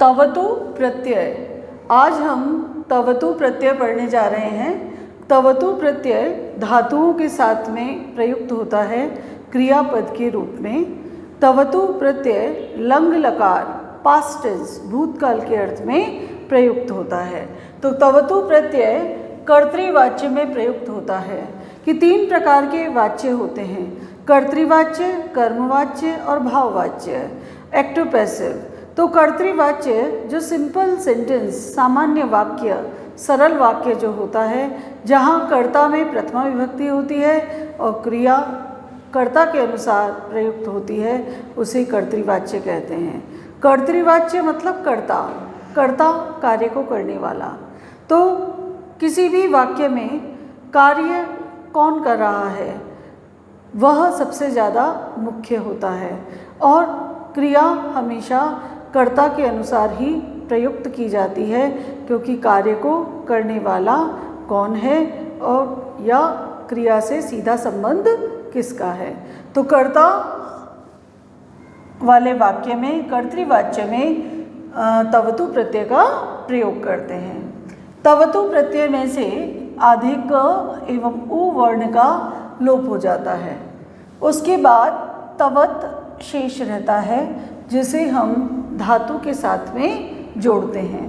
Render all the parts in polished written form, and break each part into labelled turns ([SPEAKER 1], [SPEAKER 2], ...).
[SPEAKER 1] तवतु प्रत्यय। आज हम तवतु प्रत्यय पढ़ने जा रहे हैं। तवतु प्रत्यय धातुओं के साथ में प्रयुक्त होता है क्रियापद के रूप में। तवतु प्रत्यय लंग लकार पास्ट टेंस भूतकाल के अर्थ में प्रयुक्त होता है। तो तवतु प्रत्यय कर्तृवाच्य में प्रयुक्त होता है कि 3 प्रकार के वाच्य होते हैं, कर्तृवाच्य, कर्मवाच्य और भाववाच्य, एक्टिव पैसिव। तो कर्तृवाच्य जो सिंपल सेंटेंस, सामान्य वाक्य, सरल वाक्य जो होता है, जहाँ कर्ता में प्रथमा विभक्ति होती है और क्रिया कर्ता के अनुसार प्रयुक्त होती है, उसे कर्तृवाच्य कहते हैं। कर्तृवाच्य मतलब कर्ता, कर्ता कार्य को करने वाला। तो किसी भी वाक्य में कार्य कौन कर रहा है वह सबसे ज़्यादा मुख्य होता है और क्रिया हमेशा कर्ता के अनुसार ही प्रयुक्त की जाती है, क्योंकि कार्य को करने वाला कौन है और या क्रिया से सीधा संबंध किसका है। तो कर्ता वाले वाक्य में, कर्तृवाच्य में तवतु प्रत्यय का प्रयोग करते हैं। तवतु प्रत्यय में से आधे क एवं उ वर्ण का लोप हो जाता है। उसके बाद तवत शेष रहता है, जिसे हम धातु के साथ में जोड़ते हैं।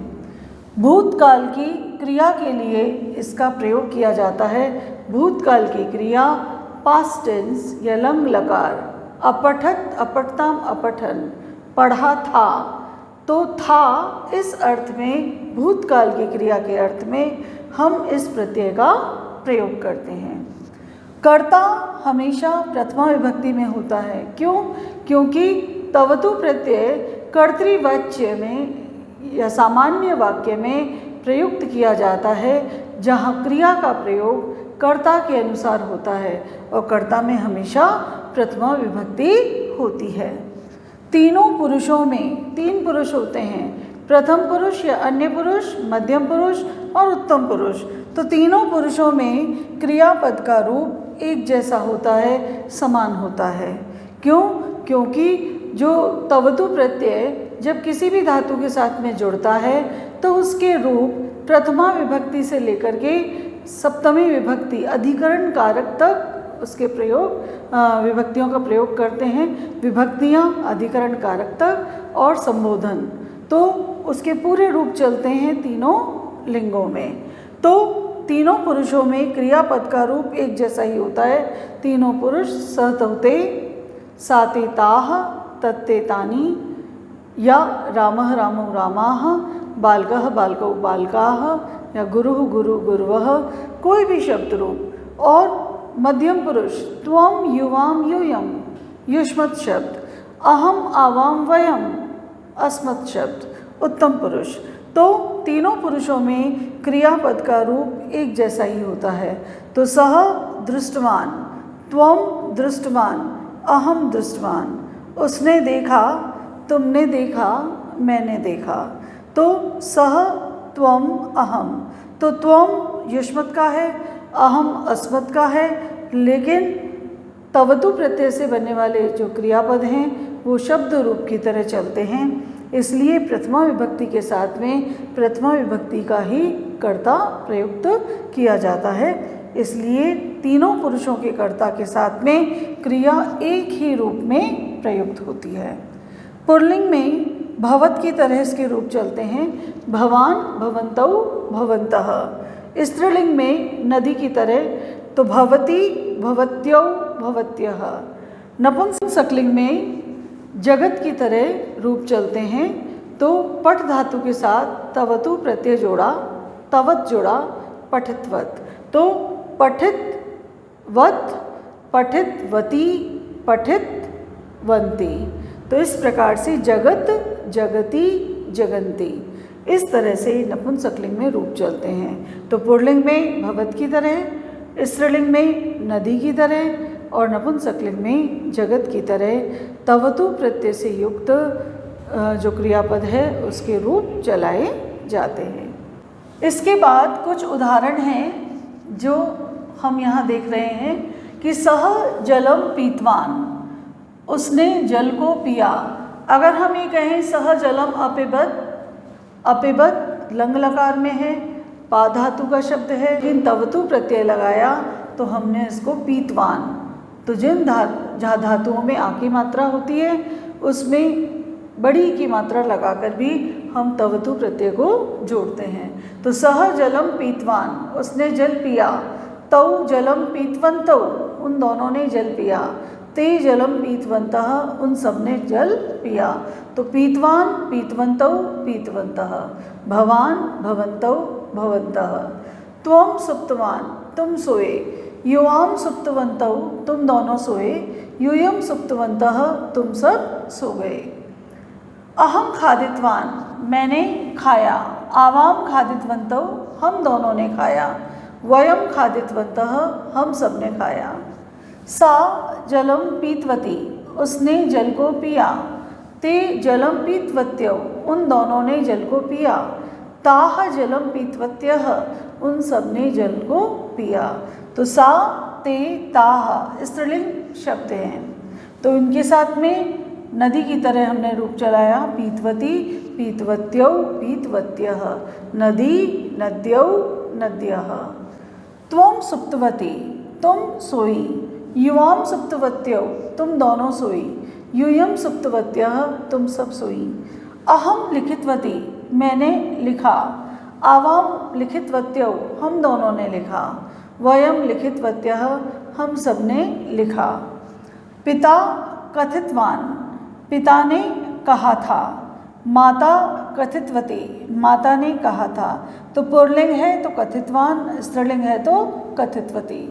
[SPEAKER 1] भूतकाल की क्रिया के लिए इसका प्रयोग किया जाता है। भूतकाल की क्रिया पास्ट टेंस या लंग लकार, अपठत, अपठताम, अपठन, पढ़ा था। तो था इस अर्थ में, भूतकाल की क्रिया के अर्थ में हम इस प्रत्यय का प्रयोग करते हैं। कर्ता हमेशा प्रथमा विभक्ति में होता है। क्यों? क्योंकि तवतु प्रत्यय कर्तृवाच्य में या सामान्य वाक्य में प्रयुक्त किया जाता है, जहाँ क्रिया का प्रयोग कर्ता के अनुसार होता है और कर्ता में हमेशा प्रथमा विभक्ति होती है। तीनों पुरुषों में 3 पुरुष होते हैं, प्रथम पुरुष या अन्य पुरुष, मध्यम पुरुष और उत्तम पुरुष। तो तीनों पुरुषों में क्रियापद का रूप एक जैसा होता है, समान होता है। क्यों? क्योंकि जो तवतु प्रत्यय जब किसी भी धातु के साथ में जुड़ता है तो उसके रूप प्रथमा विभक्ति से लेकर के सप्तमी विभक्ति अधिकरण कारक तक उसके प्रयोग विभक्तियों का प्रयोग करते हैं। विभक्तियाँ अधिकरण कारक तक और संबोधन, तो उसके पूरे रूप चलते हैं तीनों लिंगों में। तो तीनों पुरुषों में क्रियापद का रूप एक जैसा ही होता है। तीनों पुरुष सहतौते, साते ताः, तत्ते तानि, या रामः रामौ रामाः, बालकः बालकौ बालकाः, या गुरुः गुरु गुरवः, कोई भी शब्द रूप। और मध्यम पुरुष त्वम, युवाम, यूयम, युष्मत् शब्द, अहम, आवाम, वयम, अस्मत् शब्द, उत्तम पुरुष। तो तीनों पुरुषों में क्रियापद का रूप एक जैसा ही होता है। तो सह दृष्टवान, त्वम दृष्टवान, अहम दृष्टवान, उसने देखा, तुमने देखा, मैंने देखा। तो सह, त्वम, अहम। तो त्वम युष्मत् का है, अहम अस्मत् का है, लेकिन तवतु प्रत्यय से बनने वाले जो क्रियापद हैं वो शब्द रूप की तरह चलते हैं। इसलिए प्रथमा विभक्ति के साथ में प्रथमा विभक्ति का ही कर्ता प्रयुक्त किया जाता है। इसलिए तीनों पुरुषों के कर्ता के साथ में क्रिया एक ही रूप में प्रयुक्त होती है। पुल्लिंग में भवत की तरह इसके रूप चलते हैं, भवान, भवन्तौ, भवन्तः। स्त्रीलिंग में नदी की तरह, तो भवती, भवत्यौ, भवत्यः। नपुंसकलिंग में जगत की तरह रूप चलते हैं। तो पठ धातु के साथ तवतु प्रत्यय जोड़ा, तवत जोड़ा, पठितवत। तो पठितवत, पठितवती, पठितवन्ति। तो इस प्रकार से जगत, जगति, जगन्ति, इस तरह से नपुंसकलिंग में रूप चलते हैं। तो पुल्लिंग में भवत की तरह, स्त्रीलिंग में नदी की तरह और नपुंसकलिंग में जगत की तरह तवतु प्रत्यय से युक्त जो क्रियापद है उसके रूप चलाए जाते हैं। इसके बाद कुछ उदाहरण हैं जो हम यहाँ देख रहे हैं कि सह जलम पीतवान, उसने जल को पिया। अगर हम ये कहें सह जलम अपिबत, अपिबत लंग लकार में है, पा धातु का शब्द है, लेकिन तवतु प्रत्यय लगाया तो हमने इसको पीतवान। तो जिन जहाँ धातुओं में आ की मात्रा होती है उसमें बड़ी की मात्रा लगाकर भी हम तवतु प्रत्यय को जोड़ते हैं। तो सह जलम पीतवान, उसने जल पिया। तौ जलम पीतवन्तौ, उन दोनों ने जल पिया। ते जलम पीतवन्तः, उन सब ने जल पिया। तो पीतवान पीतवन्तौ पीतवन्तः, भवान भवन्तौ भवन्तः। त्वम सुप्तवान, तुम सोए। युवाम सुप्तवन्तौ, तुम दोनों सोए। यूयम सुप्तवन्तः, तुम सब सो गए। अहम खादितवान, मैंने खाया। आवाम खादितवन्तौ, हम दोनों ने खाया। वयम खादितवन्तः, हम सब ने खाया। सा जलम पीतवती, उसने जल को पिया। ते जलम पीतवत्यौ, उन दोनों ने जल को पिया। ताह जलम पीतवत्यः, उन सब ने जल को पिया। तो सा ते ताह स्त्रीलिंग शब्द हैं, तो इनके साथ में नदी की तरह हमने रूप चलाया। पीतवती पीतवत्यौ पीतवत्यः, नदी नद्यौ नद्यः। त्वम सुप्तवती, तुम सोई। युवाम सुप्तवत्यौ, तुम दोनों सोई। यूयम सुप्तवत्यः, तुम सब सोई। अहम लिखितवती, मैंने लिखा। आवाम लिखितवत्यौ, हम दोनों ने लिखा। वयम लिखितवत्यः, हम सब ने लिखा। पिता कथितवान, पिता ने कहा था। माता कथितवती, माता ने कहा था। तो पुल्लिंग है तो कथितवान, स्त्रीलिंग है तो कथितवती।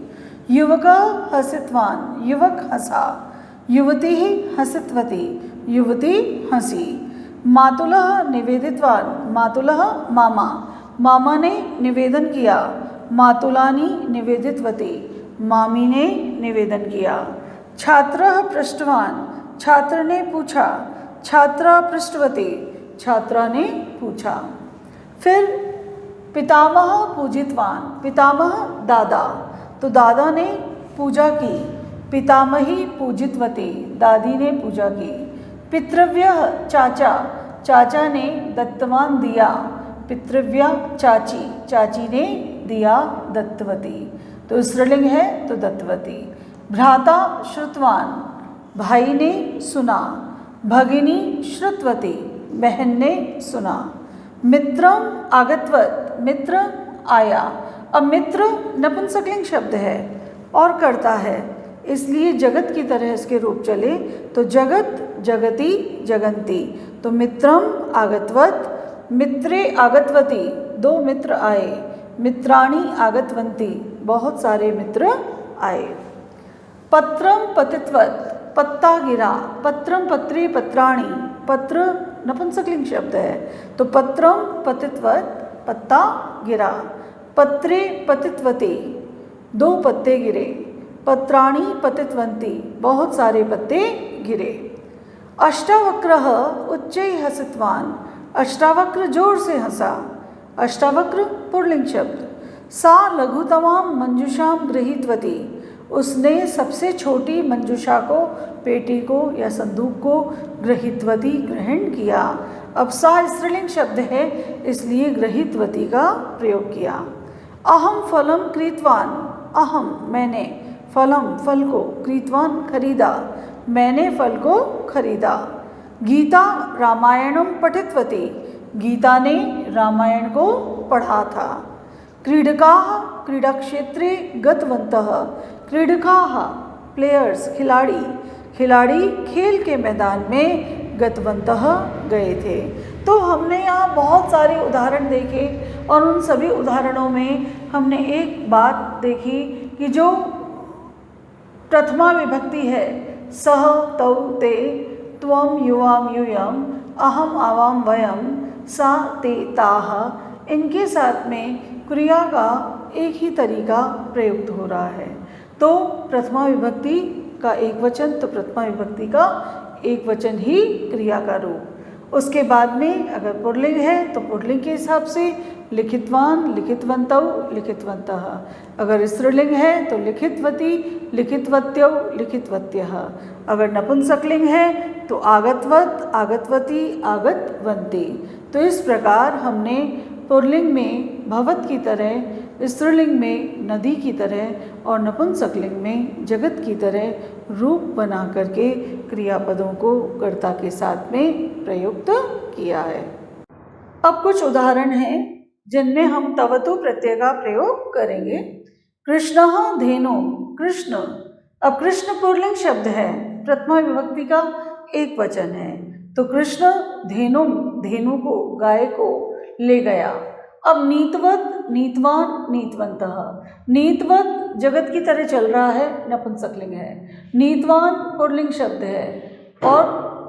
[SPEAKER 1] युवक हसितवान, युवक हंसा। युवती हसितवती, युवती हंसी। मातुलः निवेदितवान, मातुलः मामा, मामा ने निवेदन किया। मातुलानी निवेदितवती, मामी ने निवेदन किया। छात्रः पृष्ठवान, छात्र ने पूछा। छात्रा पृष्ठवती, छात्रा ने पूछा। फिर पितामह पूजितवान, पितामह दादा, तो दादा ने पूजा की। पितामही पूजितवती, दादी ने पूजा की। पितृव्यः चाचा, चाचा ने दत्तवान दिया। पितृव्या चाची, चाची ने दिया दत्तवती, तो स्त्रीलिंग है तो दत्तवती। भ्राता श्रुतवान, भाई ने सुना। भगिनी श्रुतवती, बहन ने सुना। मित्रम आगतवत, मित्र आया। अब मित्र नपुंसकलिंग शब्द है और करता है, इसलिए जगत की तरह इसके रूप चले तो जगत जगति जगंती। तो मित्रम आगतवत, मित्रे आगतवती, दो मित्र आए। मित्राणी आगतवंती, बहुत सारे मित्र आए। पत्रम पतितवत, पत्ता गिरा। पत्रम पत्रे पत्राणी, पत्र नपुंसकलिंग शब्द है तो पत्रम पतितवत, पत्ता गिरा। पत्रे पतितवती, दो पत्ते गिरे। पत्राणी पतितवंती, बहुत सारे पत्ते गिरे। अष्टावक्रः उच्चैः हसितवान, अष्टावक्र जोर से हंसा। अष्टावक्र पुल्लिंग शब्द। सा लघुतमां मंजुषाम गृहीतवती, उसने सबसे छोटी मंजुषा को, पेटी को या संदूक को गृहीतवती ग्रहण किया। अब सा स्त्रीलिंग शब्द है इसलिए गृहीतवती का प्रयोग किया। अहम फलम क्रीतवान, अहम मैंने, फलम फल को, क्रीतवान खरीदा, मैंने फल को खरीदा। गीता रामायणम पठितवती, गीता ने रामायण को पढ़ा था। क्रीडकाः क्रीडा क्षेत्रे गतवन्तः, क्रीडकाः प्लेयर्स खिलाड़ी, खिलाड़ी खेल के मैदान में गतवन्तः गए थे। तो हमने यहाँ बहुत सारे उदाहरण देखे और उन सभी उदाहरणों में हमने एक बात देखी कि जो प्रथमा विभक्ति है सह तौ ते, त्वम युवाम यूयम, अहम आवाम वयम, सा ते ताः, इनके साथ में क्रिया का एक ही तरीका प्रयुक्त हो रहा है। तो प्रथमा विभक्ति का एक वचन तो प्रथमा विभक्ति का एक वचन ही क्रिया का रूप। उसके बाद में अगर पुल्लिंग है तो पुल्लिंग के हिसाब से लिखितवान, लिखितवन्तौ, लिखितवन्तः। अगर स्त्रीलिंग है तो लिखितवती, लिखितवत्यौ, लिखितवत्यः। अगर नपुंसकलिंग है तो आगतवत, आगतवती, आगतवन्ती। तो इस प्रकार हमने पुल्लिंग में भवत की तरह, स्त्रीलिंग में नदी की तरह और नपुंसकलिंग में जगत की तरह रूप बना करके क्रियापदों को कर्ता के साथ में प्रयुक्त किया है। अब कुछ उदाहरण हैं जिनमें हम तवतु प्रत्यय का प्रयोग करेंगे। कृष्णः धेनु, कृष्ण। अब कृष्ण पुल्लिंग शब्द है, प्रथमा विभक्ति का एक वचन है, तो कृष्ण धेनु, धेनु को, गाय को ले गया। अब नीतवत, नीतवान, नीतवंतः। नीतवत जगत की तरह चल रहा है, नपुंसकलिंग है। नीतवान पुल्लिंग शब्द है और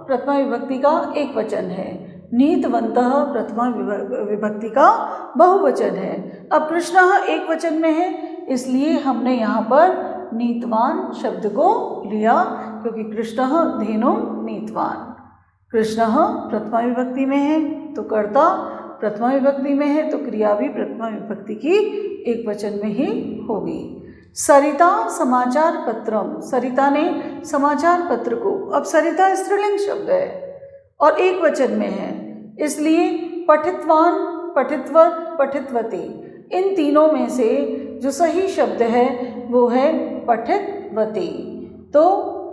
[SPEAKER 1] प्रथमा विभक्ति का एक वचन है। नीतवंतः प्रथमा विभक्ति का बहुवचन है। अब कृष्णः एक वचन में है, इसलिए हमने यहाँ पर नीतवान शब्द को लिया, क्योंकि कृष्णः धेनु नीतवान। कृष्णः प्रथमा विभक्ति में है तो कर्ता प्रथमा विभक्ति में है, तो क्रिया भी प्रथमा विभक्ति की एक वचन में ही होगी। सरिता समाचार पत्रम, सरिता ने समाचार पत्र को। अब सरिता स्त्रीलिंग शब्द है और एक वचन में है, इसलिए पठितवान, पठितवत, पठितवती, इन तीनों में से जो सही शब्द है वो है पठितवती। तो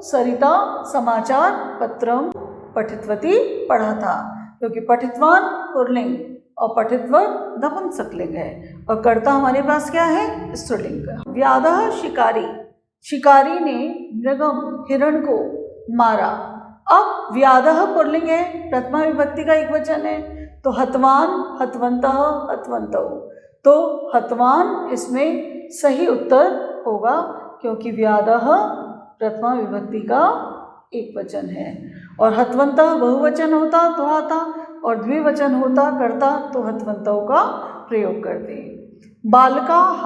[SPEAKER 1] सरिता समाचार पत्रम पठितवती पढ़ा था, क्योंकि पठितवान पुल्लिंग और पठितवत नपुंसकलिंग है और कर्ता हमारे पास क्या है, स्त्रीलिंग। व्याधः शिकारी, शिकारी ने मृगम हिरण को मारा। अब व्याधः पुल्लिंग है, प्रथमा विभक्ति का एक वचन है, तो हतवान, हतवंतः, हतवंतौ, तो हतवान इसमें सही उत्तर होगा, क्योंकि व्याधः प्रथमा विभक्ति का एक वचन है और हतवंतः बहुवचन होता तो आता और द्विवचन होता करता तो हतवंतों का प्रयोग करते हैं। बालकाः,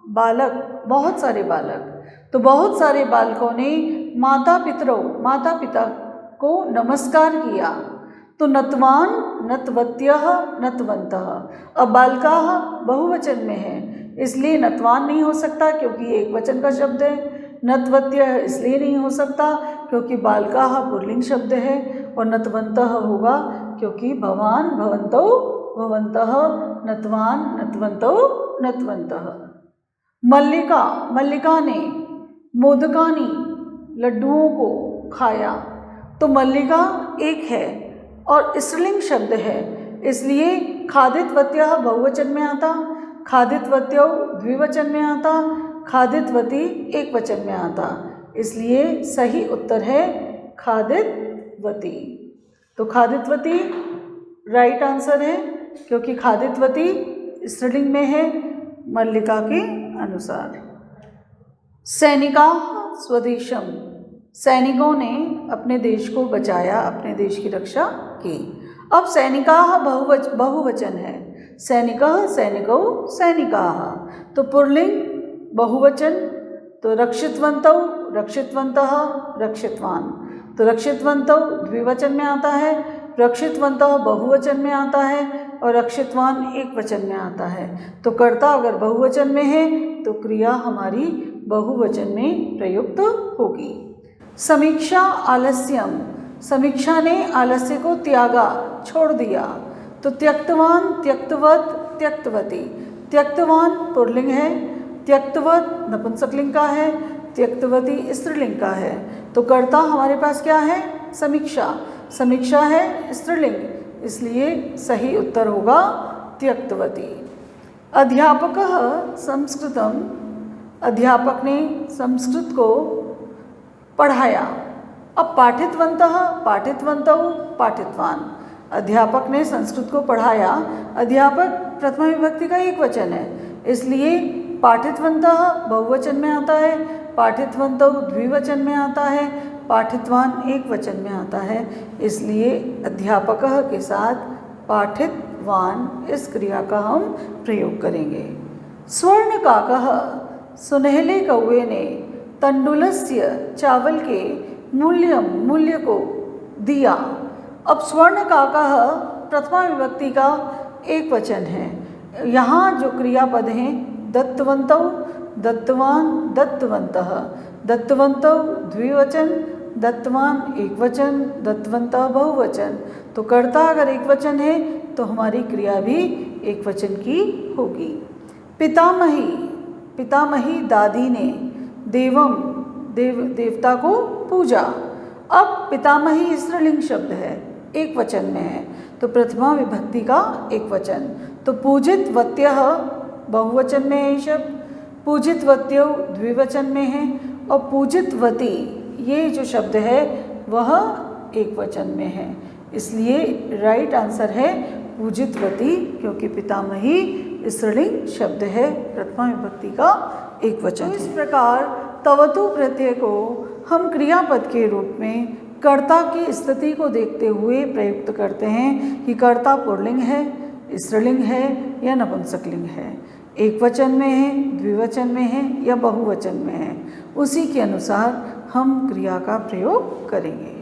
[SPEAKER 1] बालक, बहुत सारे बालक, तो बहुत सारे बालकों ने माता पितरों, माता पिता को नमस्कार किया, तो नतवान, नतवत्यः, नतवन्तः। अब बालकाः बहुवचन में है, इसलिए नतवान नहीं हो सकता क्योंकि एक वचन का शब्द है। नतवत्यः इसलिए नहीं हो सकता क्योंकि बालकाः पुल्लिंग शब्द है, और नतवन्तः होगा क्योंकि भवान, भवन्तौ, भवन्तः, नतवान, नतवन्तौ, नतवन्तः। मल्लिका, मल्लिका ने मोदकानि, लड्डुओं को खाया, तो मल्लिका एक है और स्त्रीलिंग शब्द है, इसलिए खादितवत्यः बहुवचन में आता, खादितवत्यौ द्विवचन में आता, खादितवती एक वचन में आता, इसलिए सही उत्तर है खादितवती। तो खादितवती राइट आंसर है, क्योंकि खादितवती स्त्रीलिंग में है मल्लिका के अनुसार। सैनिका स्वदेशम, सैनिकों ने अपने देश को बचाया, अपने देश की रक्षा की। अब सैनिकाः बहुवचन है, सैनिकः, सैनिकौ, सैनिकाः, तो पुल्लिंग बहुवचन, तो रक्षितवन्तौ, रक्षितवन्तः, रक्षितवान, तो रक्षितवन्तौ द्विवचन में आता है, रक्षितवन्तः बहुवचन में आता है और रक्षितवान एक वचन में आता है। तो कर्ता अगर बहुवचन में है तो क्रिया हमारी बहुवचन में प्रयुक्त होगी। समीक्षा आलस्यम, समीक्षा ने आलस्य को त्यागा, छोड़ दिया, तो त्यक्तवान, त्यक्तवत, त्यक्तवती, त्यक्तवान पुल्लिंग है, त्यक्तवत नपुंसकलिंग का है, त्यक्तवती स्त्रीलिंग का है, तो कर्ता हमारे पास क्या है, समीक्षा, समीक्षा है स्त्रीलिंग, इसलिए सही उत्तर होगा त्यक्तवती। अध्यापकः संस्कृतम, अध्यापक ने संस्कृत को पढ़ाया। अब पाठितवन्तः, पाठितवन्तौ, पाठितवान, अध्यापक ने संस्कृत को पढ़ाया, अध्यापक प्रथमा विभक्ति का एक वचन है, इसलिए पाठितवन्तः बहुवचन में आता है, पाठितवन्तौ द्विवचन में आता है, पाठितवान एक वचन में आता है, इसलिए अध्यापकः के साथ पाठितवान इस क्रिया का हम प्रयोग करेंगे। स्वर्णकाकः, सुनहले कौवे ने तंडुलस्य, चावल के मूल्यम, मूल्य को दिया। अब स्वर्णकाकः प्रथमा विभक्ति का एक वचन है, यहाँ जो क्रियापद हैं दत्तवन्तौ, दत्तवान, दत्तवन्तः, दत्तवन्तौ द्विवचन दत्तवान एक वचन, दत्तवंता बहुवचन। तो कर्ता अगर एक वचन है तो हमारी क्रिया भी एक वचन की होगी। पितामही, पितामही दादी ने देवता को पूजा। अब पितामही स्त्रीलिंग शब्द है, एक वचन में है, तो प्रथमा विभक्ति का एक वचन। तो पूजितवत्यः बहुवचन में है ये शब्द, पूजितवत्यो द्विवचन में है, और पूजितवती ये जो शब्द है वह एक वचन में है। इसलिए राइट आंसर है पूजितवती, क्योंकि पितामही स्त्रीलिंग शब्द है, प्रथमा विभक्ति का एक वचन। इस प्रकार तवतु प्रत्यय को हम क्रियापद के रूप में कर्ता की स्थिति को देखते हुए प्रयुक्त करते हैं कि कर्ता पुल्लिंग है, स्त्रीलिंग है या नपुंसकलिंग है, एक वचन में है, द्विवचन में है या बहुवचन में है। उसी के अनुसार हम क्रिया का प्रयोग करेंगे।